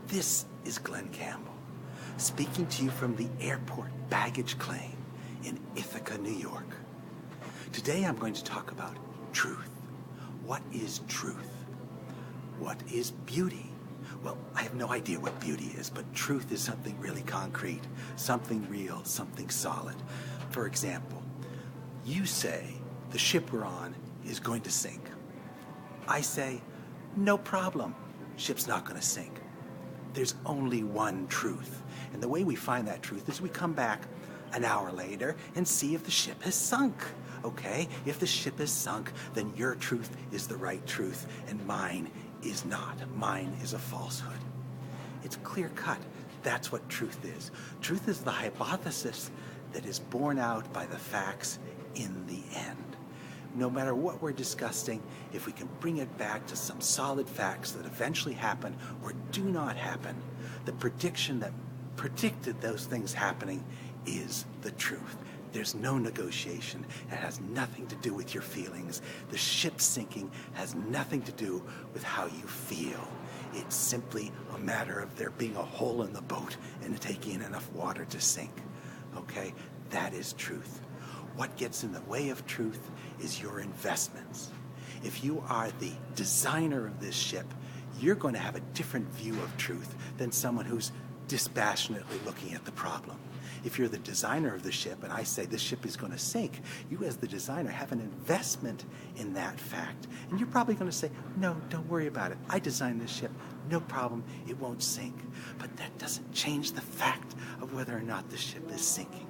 This is Glenn Campbell, speaking to you from the airport baggage claim in Ithaca, New York. Today I'm going to talk about truth. What is truth? What is beauty? Well, I have no idea what beauty is, but truth is something really concrete, something real, something solid. For example, you say the ship we're on is going to sink. I say, no problem, ship's not going to sink. There's only one truth. And the way we find that truth is we come back an hour later and see if the ship has sunk. Okay? If the ship is sunk, then your truth is the right truth, and mine is not. Mine is a falsehood. It's clear cut. That's what truth is. Truth is the hypothesis that is borne out by the facts in the end. No matter what we're discussing, if we can bring it back to some solid facts that eventually happen or do not happen, the prediction that predicted those things happening is the truth. There's no negotiation. It has nothing to do with your feelings. The ship sinking has nothing to do with how you feel. It's simply a matter of there being a hole in the boat and taking in enough water to sink. Okay? That is truth. What gets in the way of truth is your investments. If you are the designer of this ship, you're going to have a different view of truth than someone who's dispassionately looking at the problem. If you're the designer of the ship and I say this ship is going to sink, you as the designer have an investment in that fact. And you're probably going to say, no, don't worry about it. I designed this ship. No problem. It won't sink. But that doesn't change the fact of whether or not the ship is sinking.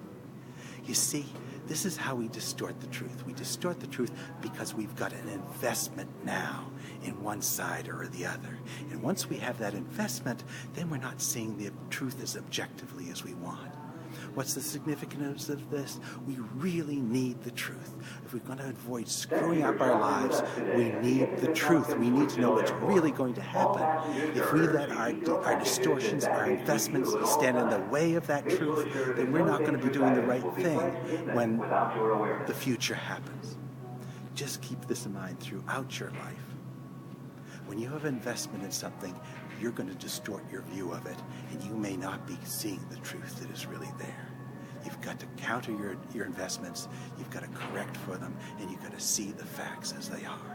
You see, this is how we distort the truth. We distort the truth because we've got an investment now in one side or the other. And once we have that investment, then we're not seeing the truth as objectively as we want. What's the significance of this? We really need the truth. If we're going to avoid screwing up our lives, we need the truth. We need to know what's really going to happen. If we let our distortions, our investments stand in the way of that truth, then we're not going to be doing the right thing when the future happens. Just keep this in mind throughout your life. When you have investment in something, you're going to distort your view of it, and you may not be seeing the truth that is really there. You've got to counter your investments, you've got to correct for them, and you've got to see the facts as they are.